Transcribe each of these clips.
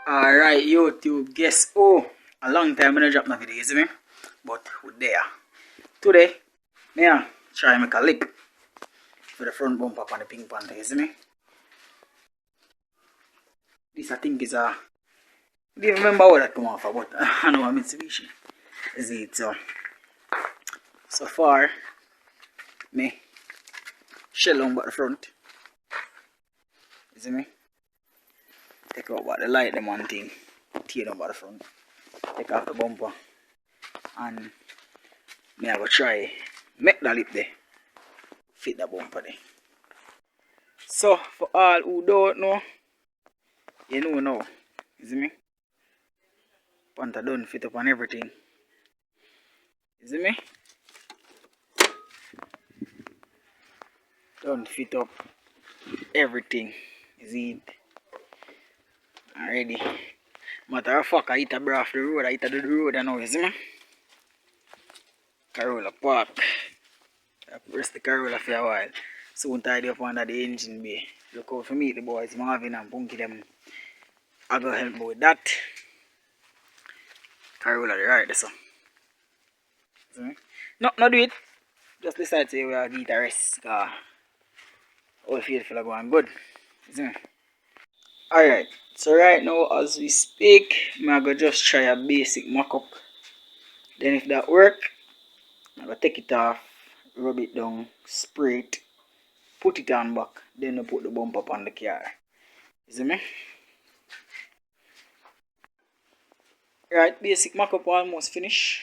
Alright, YouTube, guess oh, a long time I don't drop my video, you see me? But we're there. Today, me try make a lip for the front bumper on the Pink Panther, you see me? This I think is a, I don't even remember what that come off of, but I know a Mitsubishi. Is it so far, me shell on about the front, you see me? Take out about the light, them one thing, tear down about the front, take off the bumper, and me I go try make the lip there, fit the bumper there. So for all who don't know, you know now, you see me? Panther done fit up on everything. You see me? Done fit up everything. You see it? Already. Matter of fact, I hit a bra off the road, I hit the road and now, you see me? Corolla park. I rest the Corolla for a while. Soon tidy up under the engine bay. Look out for me, the boys, Marvin and Punky them. I go help me with that. Corolla the right so. See me? No do it. Just decide to say we are get a rest. All feel going good. You see me? Alright, so right now as we speak, I'm gonna just try a basic mock-up. Then if that work, I'm gonna take it off, rub it down, spray it, put it on back, then I put the bump up on the car. You see me? Right, basic mock-up almost finished.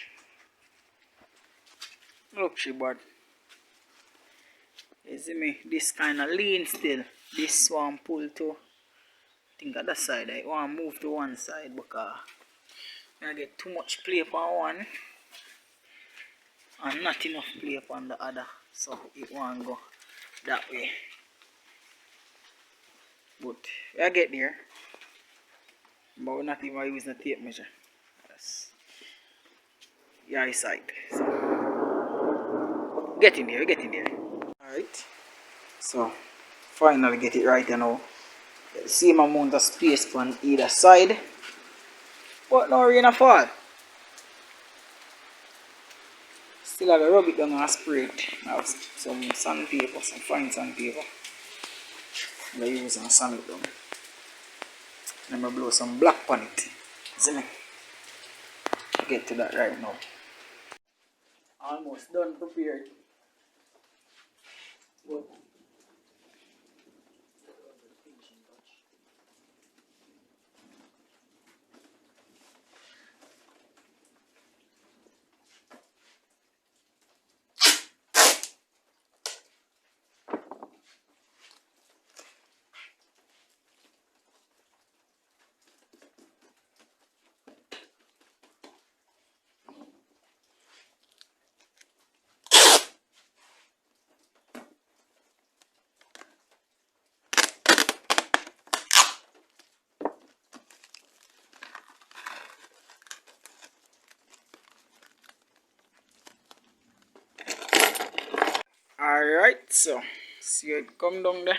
Look she bad. You see me? This kinda lean still. This one pull to I think at that side I want to move to one side because I get too much play upon one and not enough play upon the other, so it won't go that way. But I get there, but we're not even using the tape measure. That's your eyesight. So get in there, get in there. Alright, so finally get it right now. Get the same amount of space on either side, but no rain fall. Still have to rub it down and spray it. I have some sandpaper, some fine sandpaper. I'm going to use and sand it down. I'm going to blow some black on it. See me? Get to that right now. Almost done prepared. But alright, so see it come down there.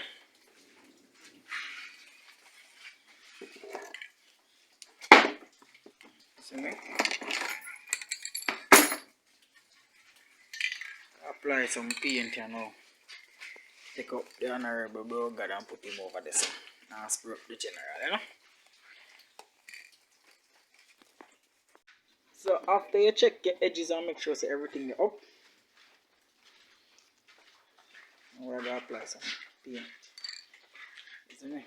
See me? Apply some paint here now. Take up the honorable bro God and put him over there. Now spray up the general, you know? So after you check your edges and make sure so everything is up, we're gonna apply some paint. You see me?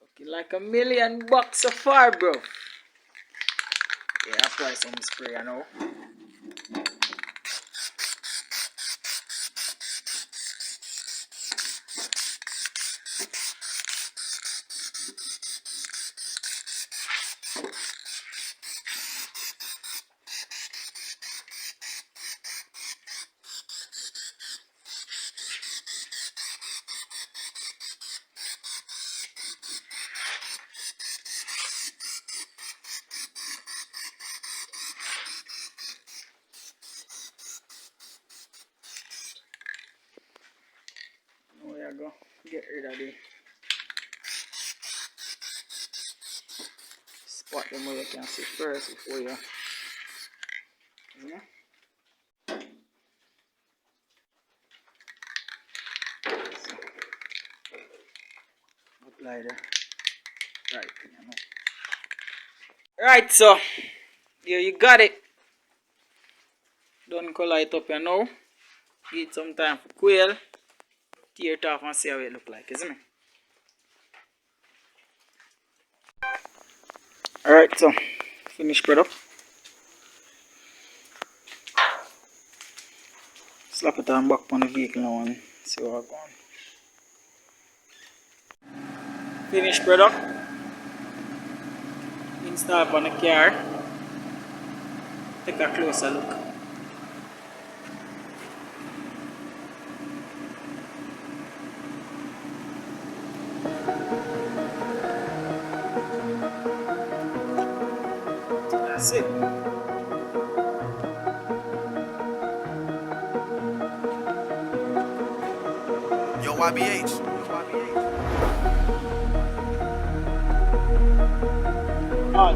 Looking like $1,000,000 so far, bro. Yeah, apply some spray now. get rid of the spot them where you can see first before you so, apply the right thing, you know. Right, so here you got it. Don't color it up here now. Give it some time for cool. Tear it off and see how it look like, isn't it? Alright, so finished product. Slap it on back on the vehicle now and see what going on. Finished product. Install on the car. Take a closer look. That's it. Yo, YBH. Ah,